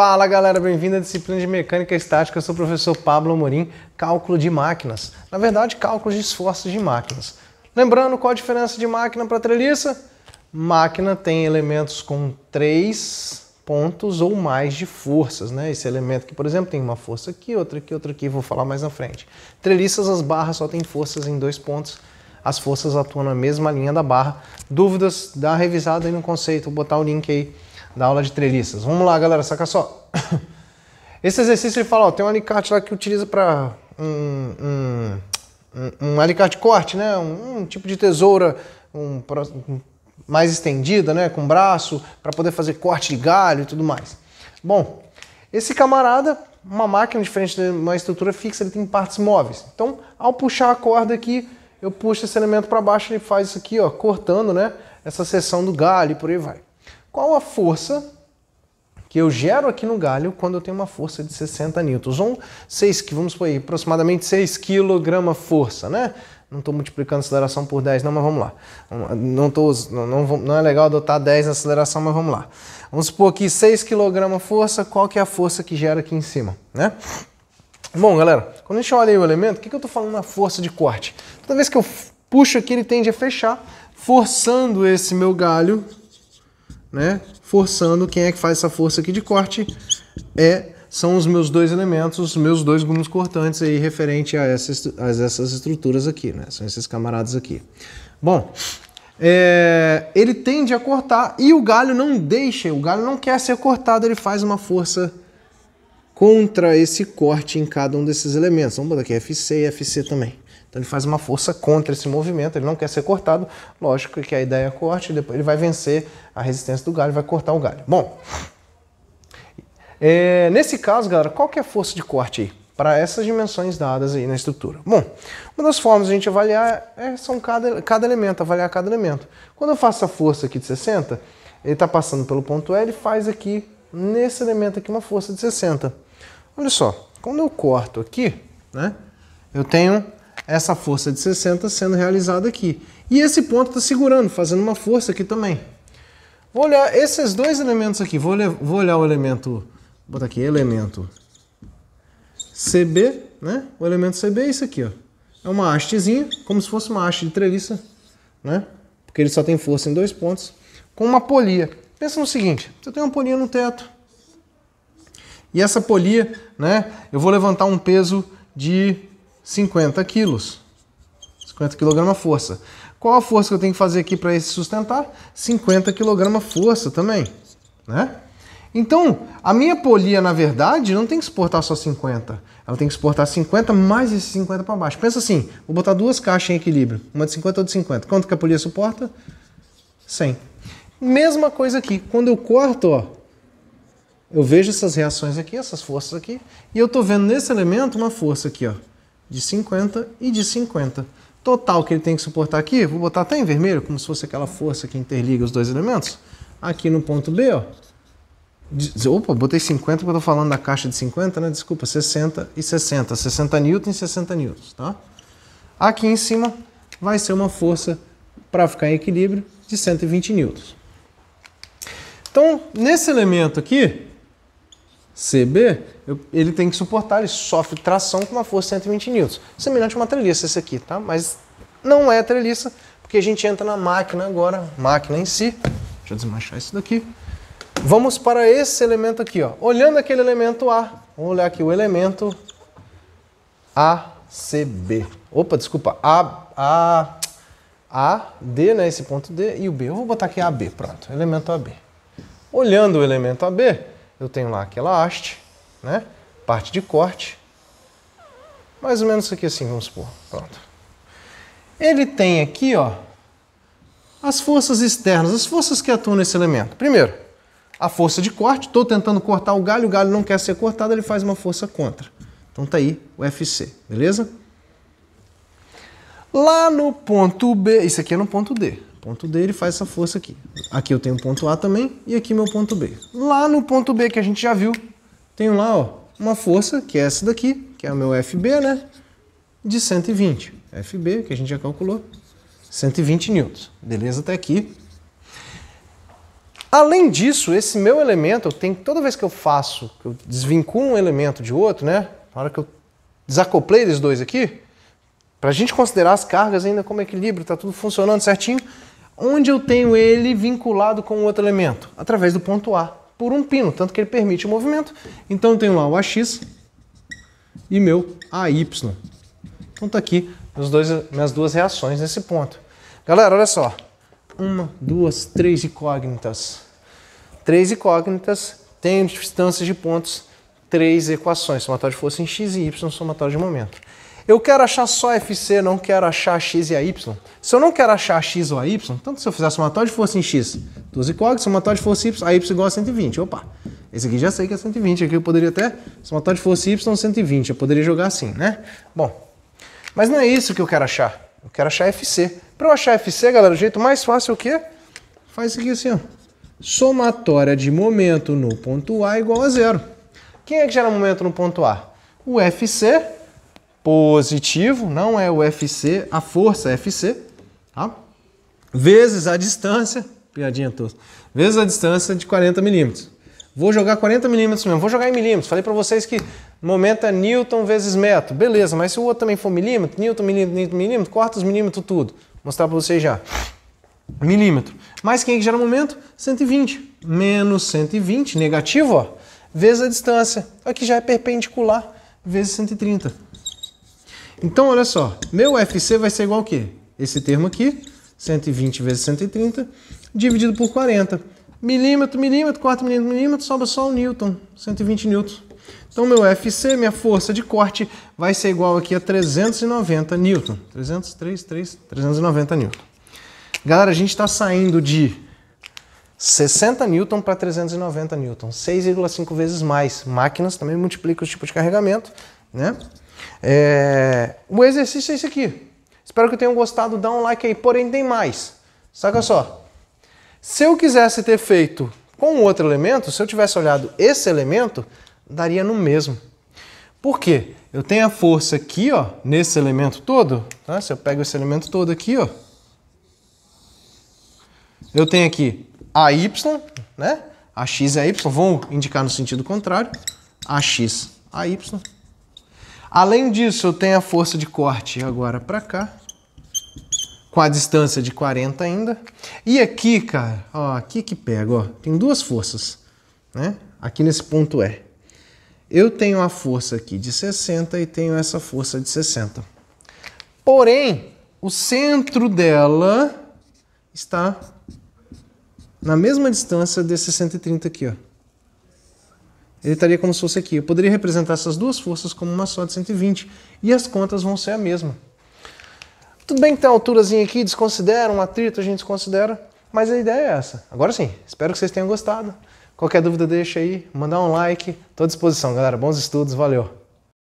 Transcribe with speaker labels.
Speaker 1: Fala galera, bem-vindo à disciplina de Mecânica Estática. Eu sou o professor Pablo Amorim, cálculo de máquinas. Na verdade, cálculo de esforços de máquinas. Lembrando, qual a diferença de máquina para treliça? Máquina tem elementos com 3 pontos ou mais de forças, né? Esse elemento aqui, por exemplo, tem uma força aqui, outra aqui, vou falar mais na frente. Treliças, as barras só têm forças em 2 pontos. As forças atuam na mesma linha da barra. Dúvidas? Dá uma revisada aí no conceito, vou botar o link aí da aula de treliças. Vamos lá, galera, saca só. Esse exercício ele fala, ó, tem um alicate lá que utiliza para um alicate de corte, né? Um tipo de tesoura mais estendida, né? Com braço, para poder fazer corte de galho e tudo mais. Bom, esse camarada, uma máquina diferente de uma estrutura fixa, ele tem partes móveis. Então, ao puxar a corda aqui, eu puxo esse elemento para baixo, ele faz isso aqui, ó, cortando, né? Essa seção do galho e por aí vai. Qual a força que eu gero aqui no galho quando eu tenho uma força de 60 newtons? Vamos supor aí, aproximadamente 6 kg força, né? Não estou multiplicando a aceleração por 10 não, mas vamos lá. Não é legal adotar 10 na aceleração, mas vamos lá. Vamos supor aqui 6 kg força, qual que é a força que gera aqui em cima, né? Bom, galera, quando a gente olha aí o elemento, o que eu estou falando na força de corte? Toda vez que eu puxo aqui, ele tende a fechar, forçando esse meu galho, né? Forçando, quem é que faz essa força aqui de corte? São os meus dois elementos, os meus dois gumes cortantes aí referente a essas estruturas aqui, né? São esses camaradas aqui. Bom, ele tende a cortar e o galho não deixa, o galho não quer ser cortado, ele faz uma força contra esse corte em cada um desses elementos. Vamos botar aqui FC e FC também. Então ele faz uma força contra esse movimento, ele não quer ser cortado. Lógico que a ideia é corte, depois ele vai vencer a resistência do galho, vai cortar o galho. Bom, nesse caso, galera, qual que é a força de corte aí? Para essas dimensões dadas aí na estrutura. Bom, uma das formas de a gente avaliar são cada elemento, avaliar cada elemento. Quando eu faço a força aqui de 60, ele está passando pelo ponto L e faz aqui, nesse elemento aqui, uma força de 60. Olha só, quando eu corto aqui, né, eu tenho essa força de 60 sendo realizada aqui. E esse ponto está segurando, fazendo uma força aqui também. Vou olhar esses dois elementos aqui. Vou olhar o elemento, vou botar aqui, elemento CB, né? O elemento CB é isso aqui, ó. É uma hastezinha, como se fosse uma haste de treliça, né? Porque ele só tem força em 2 pontos, com uma polia. Pensa no seguinte, você tem uma polia no teto. E essa polia, né? Eu vou levantar um peso de 50 quilos. 50 kg força. Qual a força que eu tenho que fazer aqui para esse sustentar? 50 kg força também, né? Então, a minha polia, na verdade, não tem que suportar só 50. Ela tem que suportar 50 mais esses 50 para baixo. Pensa assim, vou botar 2 caixas em equilíbrio. Uma de 50 e outra de 50. Quanto que a polia suporta? 100. Mesma coisa aqui. Quando eu corto, ó, eu vejo essas reações aqui, essas forças aqui, e eu estou vendo nesse elemento uma força aqui, ó, de 50 e de 50. Total que ele tem que suportar aqui, vou botar até em vermelho, como se fosse aquela força que interliga os dois elementos. Aqui no ponto B, ó. Opa, botei 50 porque eu estou falando da caixa de 50, né? Desculpa, 60 e 60. 60 newtons e 60 newtons, tá? Aqui em cima vai ser uma força, para ficar em equilíbrio, de 120 newtons. Então, nesse elemento aqui, CB, ele tem que suportar, ele sofre tração com uma força de 120 newtons. Semelhante a uma treliça esse aqui, tá? Mas não é treliça, porque a gente entra na máquina agora, máquina em si. Deixa eu desmanchar isso daqui. Vamos para esse elemento aqui, ó. Olhando aquele elemento A, vamos olhar aqui o elemento ACB. Opa, desculpa, AD, né? Esse ponto D e o B. Eu vou botar aqui AB, pronto, elemento AB. Olhando o elemento AB, eu tenho lá aquela haste, né? Parte de corte. Mais ou menos isso aqui assim, vamos supor. Pronto. Ele tem aqui, ó, as forças externas, as forças que atuam nesse elemento. Primeiro, a força de corte. Estou tentando cortar o galho não quer ser cortado, ele faz uma força contra. Então tá aí o FC, beleza? Lá no ponto B, isso aqui é no ponto D. Ponto D ele faz essa força aqui. Aqui eu tenho o ponto A também e aqui meu ponto B. Lá no ponto B que a gente já viu, tenho lá, ó, uma força, que é essa daqui, que é o meu FB, né? De 120. FB, que a gente já calculou, 120 newtons. Beleza até aqui. Além disso, esse meu elemento, toda vez que eu desvinculo um elemento de outro, né? Na hora que eu desacoplei eles dois aqui, para a gente considerar as cargas ainda como equilíbrio, está tudo funcionando certinho, onde eu tenho ele vinculado com outro elemento? Através do ponto A, por um pino, tanto que ele permite o movimento. Então eu tenho lá o AX e meu AY. Então tá aqui minhas duas reações nesse ponto. Galera, olha só. 1, 2, 3 incógnitas. 3 incógnitas, tenho distâncias de pontos, 3 equações, somatório de força em x e y, somatório de momento. Eu quero achar só FC, não quero achar x e a y. Se eu não quero achar x ou a y, tanto se eu fizer somatório de força em x, 2 incógnitas, somatório de força y, a y igual a 120. Opa, esse aqui já sei que é 120, aqui eu poderia até, somatório de força y, 120, eu poderia jogar assim, né? Bom, mas não é isso que eu quero achar. Eu quero achar FC. Para eu achar FC, galera, o jeito mais fácil é o quê? Faz isso aqui assim, ó. Somatória de momento no ponto A igual a 0. Quem é que gera momento no ponto A? O FC positivo, não é o FC, a força FC, tá? Vezes a distância, piadinha tosca, vezes a distância de 40 milímetros. Vou jogar 40 milímetros mesmo, vou jogar em milímetros. Falei para vocês que momento é Newton vezes metro. Beleza, mas se o outro também for milímetro, Newton, milímetro, corta os milímetros tudo. Vou mostrar para vocês já. Milímetro. Mas quem é que gera momento? 120. Menos 120, negativo, ó, vezes a distância. Aqui já é perpendicular, vezes 130. Então, olha só, meu FC vai ser igual ao quê? Esse termo aqui, 120 vezes 130, dividido por 40. Milímetro, milímetro, corta milímetro, milímetro, sobra só o Newton, 120 newtons. Então, meu FC, minha força de corte, vai ser igual aqui a 390 newton. 390 newton. Galera, a gente está saindo de 60 newton para 390 newton, 6,5 vezes mais. Máquinas também multiplicam o tipo de carregamento, né? O exercício é esse aqui. Espero que tenham gostado, dá um like aí, porém tem mais. Saca só. Se eu quisesse ter feito com outro elemento, se eu tivesse olhado esse elemento, daria no mesmo. Por quê? Eu tenho a força aqui, ó, nesse elemento todo, tá? Se eu pego esse elemento todo aqui, ó, eu tenho aqui a y, né? A x e a y vão indicar no sentido contrário, a x, a y. Além disso, eu tenho a força de corte agora para cá, com a distância de 40 ainda. E aqui, cara, ó, aqui que pega, ó, tem duas forças, né? Aqui nesse ponto E. Eu tenho a força aqui de 60 e tenho essa força de 60. Porém, o centro dela está na mesma distância desse 130 aqui, ó. Ele estaria como se fosse aqui. Eu poderia representar essas duas forças como uma só de 120 e as contas vão ser a mesma. Tudo bem que tem uma alturazinha aqui, desconsidera, um atrito a gente desconsidera, mas a ideia é essa. Agora sim, espero que vocês tenham gostado. Qualquer dúvida deixa aí, mandar um like, estou à disposição, galera. Bons estudos, valeu!